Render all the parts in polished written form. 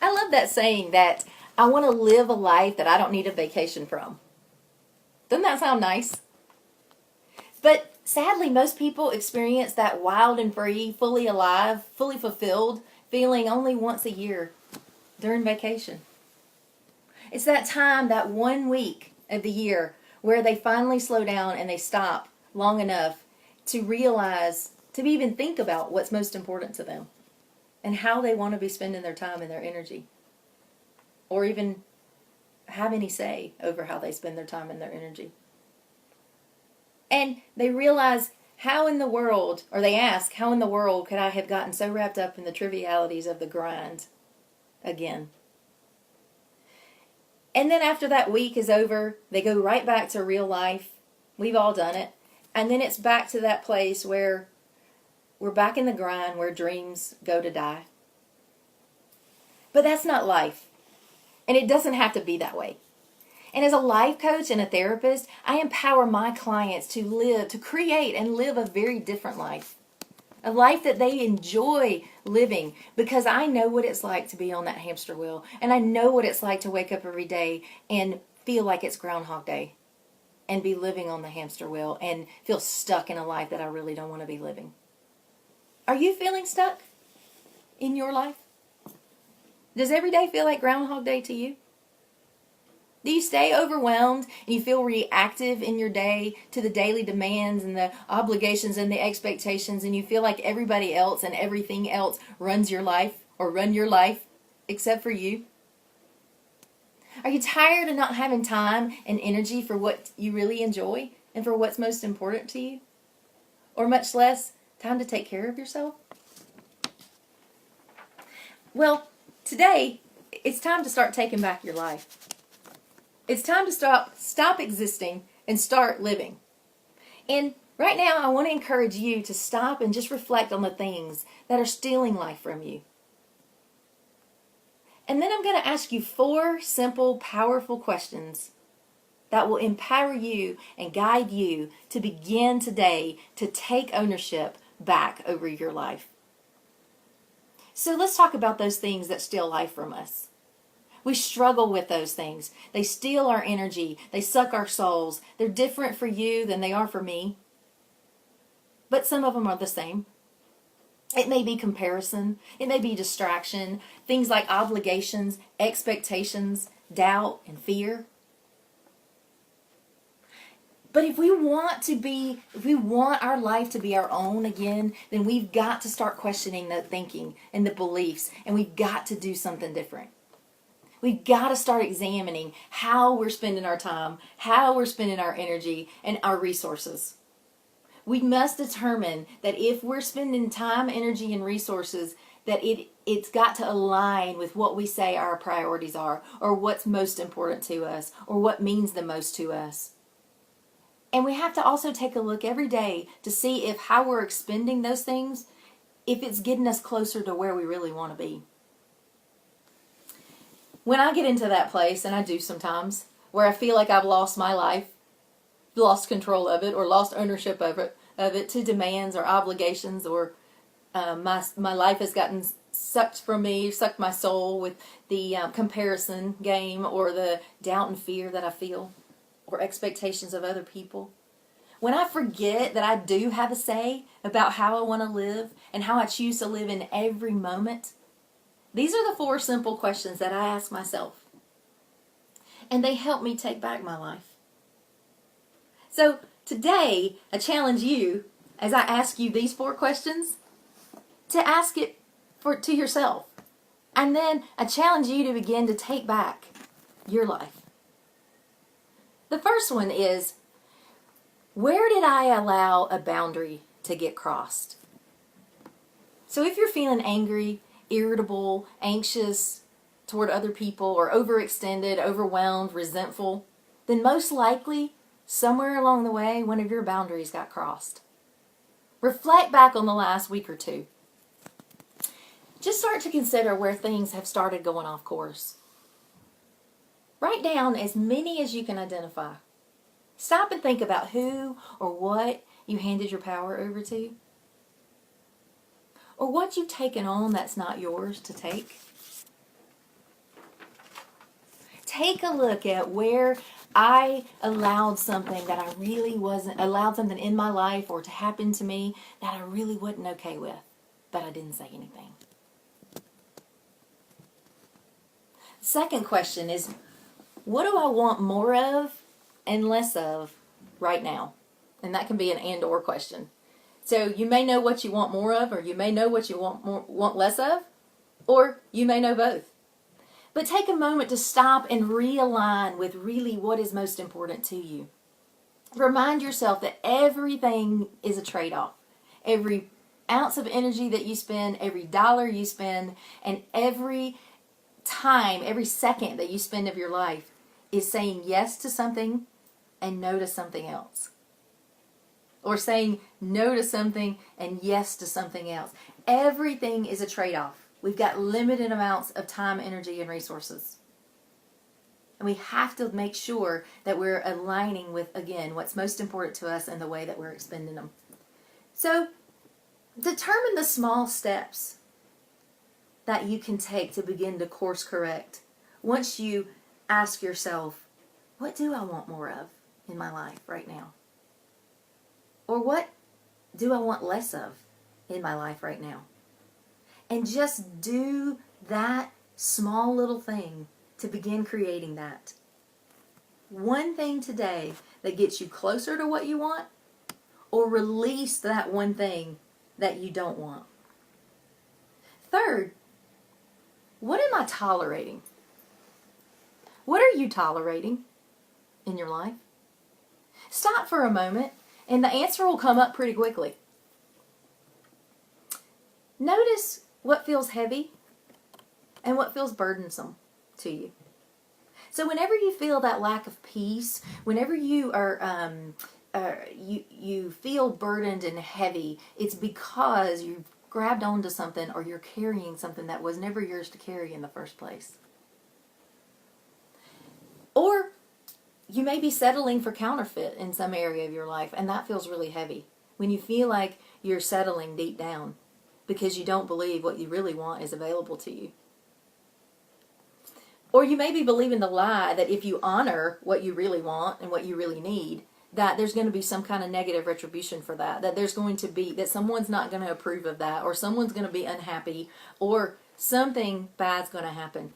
I love that saying that I want to live a life that I don't need a vacation from. Doesn't that sound nice? But sadly, most people experience that wild and free, fully alive, fully fulfilled feeling only once a year during vacation. It's that time, that 1 week of the year, where they finally slow down and they stop long enough to realize, to even think about what's most important to them and how they want to be spending their time and their energy, or even have any say over how they spend their time and their energy. And they realize how in the world, or they ask, how in the world could I have gotten so wrapped up in the trivialities of the grind again? And then after that week is over, they go right back to real life. We've all done it. And then it's back to that place where we're back in the grind, where dreams go to die. But that's not life. And it doesn't have to be that way. And as a life coach and a therapist, I empower my clients to live, to create and live a very different life. A life that they enjoy living, because I know what it's like to be on that hamster wheel. And I know what it's like to wake up every day and feel like it's Groundhog Day and be living on the hamster wheel and feel stuck in a life that I really don't want to be living. Are you feeling stuck in your life? Does every day feel like Groundhog Day to you? Do you stay overwhelmed and you feel reactive in your day to the daily demands and the obligations and the expectations, and you feel like everybody else and everything else runs your life, or run your life except for you? Are you tired of not having time and energy for what you really enjoy and for what's most important to you? Or much less time to take care of yourself? Well, today it's time to start taking back your life. It's time to stop existing and start living. And right now, I want to encourage you to stop and just reflect on the things that are stealing life from you. And then I'm going to ask you 4 simple, powerful questions that will empower you and guide you to begin today to take ownership back over your life. So let's talk about those things that steal life from us. We struggle with those things. They steal our energy. They suck our souls. They're different for you than they are for me. But some of them are the same. It may be comparison. It may be distraction. Things like obligations, expectations, doubt, and fear. But if we want our life to be our own again, then we've got to start questioning the thinking and the beliefs, and we've got to do something different. We've got to start examining how we're spending our time, how we're spending our energy, and our resources. We must determine that if we're spending time, energy, and resources, that it's got to align with what we say our priorities are, or what's most important to us, or what means the most to us. And we have to also take a look every day to see if how we're expending those things, if it's getting us closer to where we really want to be. When I get into that place, and I do sometimes, where I feel like I've lost my life, lost control of it, or lost ownership of it to demands or obligations, or my life has gotten sucked from me, sucked my soul with the comparison game, or the doubt and fear that I feel, or expectations of other people. When I forget that I do have a say about how I want to live and how I choose to live in every moment, these are the 4 simple questions that I ask myself. And they help me take back my life. So today, I challenge you, as I ask you these 4 questions, to ask it to yourself. And then I challenge you to begin to take back your life. The first one is, where did I allow a boundary to get crossed? So if you're feeling angry, irritable, anxious toward other people, or overextended, overwhelmed, resentful, then most likely, somewhere along the way, one of your boundaries got crossed. Reflect back on the last week or 2. Just start to consider where things have started going off course. Write down as many as you can identify. Stop and think about who or what you handed your power over to, or what you've taken on that's not yours to take. take a look at where I allowed something that I really wasn't, allowed something in my life or to happen to me that I really wasn't okay with, but I didn't say anything. Second question is, what do I want more of and less of right now? And that can be an and or question. So you may know what you want more of, or you may know what you want less of, or you may know both. But take a moment to stop and realign with really what is most important to you. Remind yourself that everything is a trade-off. Every ounce of energy that you spend, every dollar you spend, and every time, every second that you spend of your life is saying yes to something and no to something else. Or saying no to something and yes to something else. Everything is a trade-off. We've got limited amounts of time, energy, and resources. And we have to make sure that we're aligning with, again, what's most important to us and the way that we're expending them. So, determine the small steps that you can take to begin to course correct. Once you ask yourself, what do I want more of in my life right now? Or what do I want less of in my life right now? And just do that small little thing to begin creating that. One thing today that gets you closer to what you want, or release that one thing that you don't want. Third, what am I tolerating? What are you tolerating in your life? Stop for a moment, and the answer will come up pretty quickly. Notice what feels heavy and what feels burdensome to you. So whenever you feel that lack of peace, whenever you are you feel burdened and heavy, it's because you've grabbed onto something or you're carrying something that was never yours to carry in the first place. Or you may be settling for counterfeit in some area of your life, and that feels really heavy. When you feel like you're settling deep down because you don't believe what you really want is available to you. Or you may be believing the lie that if you honor what you really want and what you really need, that there's going to be some kind of negative retribution for that. That there's going to be, that someone's not going to approve of that, or someone's going to be unhappy, or something bad's going to happen.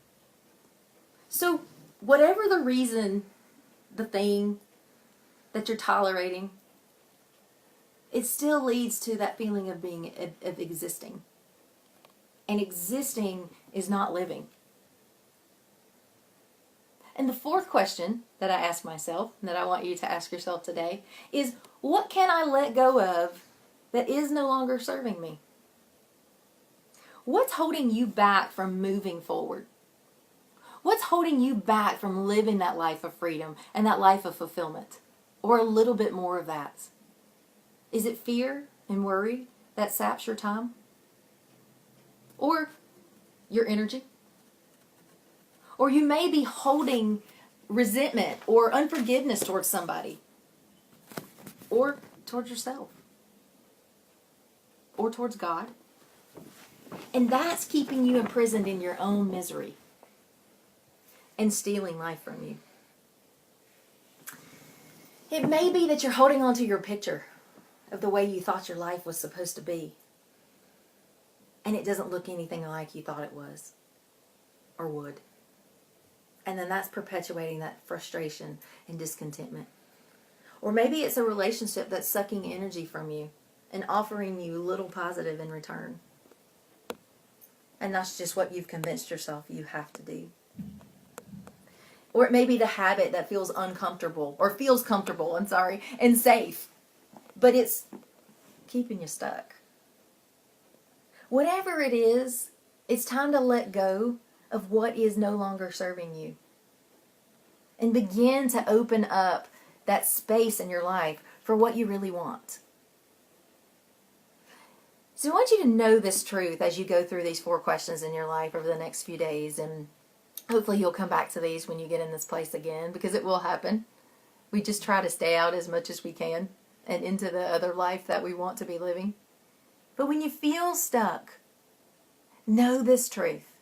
So whatever the reason, the thing that you're tolerating, it still leads to that feeling of being, of existing. And existing is not living. And the fourth question that I ask myself, and that I want you to ask yourself today, is what can I let go of that is no longer serving me? What's holding you back from moving forward? What's holding you back from living that life of freedom and that life of fulfillment? Or a little bit more of that? Is it fear and worry that saps your time? Or your energy? Or you may be holding resentment or unforgiveness towards somebody. Or towards yourself. Or towards God. And that's keeping you imprisoned in your own misery. And stealing life from you. It may be that you're holding on to your picture of the way you thought your life was supposed to be. And it doesn't look anything like you thought it was. Or would. And then that's perpetuating that frustration and discontentment. Or maybe it's a relationship that's sucking energy from you and offering you little positive in return. And that's just what you've convinced yourself you have to do. Or it may be the habit that feels uncomfortable, or feels comfortable, and safe. But it's keeping you stuck. Whatever it is, it's time to let go of what is no longer serving you. And begin to open up that space in your life for what you really want. So I want you to know this truth as you go through these 4 questions in your life over the next few days. And hopefully you'll come back to these when you get in this place again, because it will happen. We just try to stay out as much as we can and into the other life that we want to be living. But when you feel stuck, know this truth.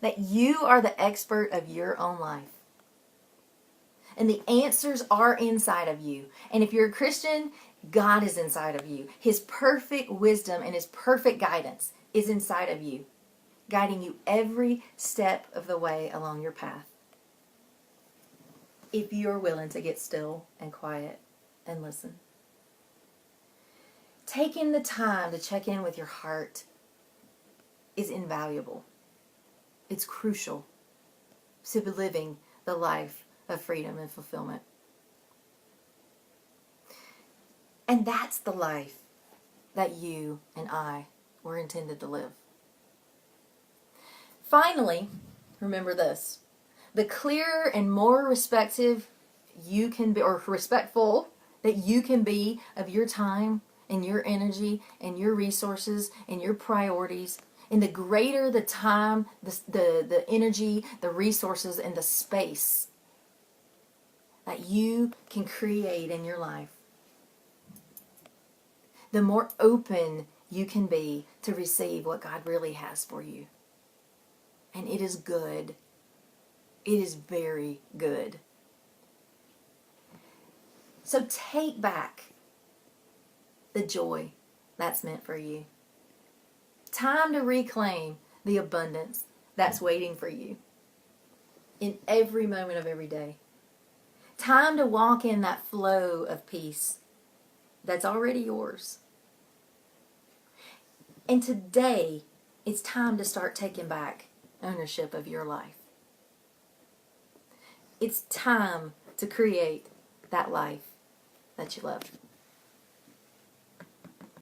that you are the expert of your own life. And the answers are inside of you. And if you're a Christian, God is inside of you. His perfect wisdom and His perfect guidance is inside of you, guiding you every step of the way along your path. If you're willing to get still and quiet and listen. Taking the time to check in with your heart is invaluable. It's crucial to living the life of freedom and fulfillment. And that's the life that you and I were intended to live. Finally, remember this. The clearer and more respectful you can be, or respectful that you can be of your time and your energy and your resources and your priorities, and the greater the time, the energy, the resources, and the space that you can create in your life, the more open you can be to receive what God really has for you. And it is good. It is very good. So take back the joy that's meant for you. Time to reclaim the abundance that's waiting for you in every moment of every day. Time to walk in that flow of peace that's already yours. And today, it's time to start taking back ownership of your life. It's time to create that life that you love.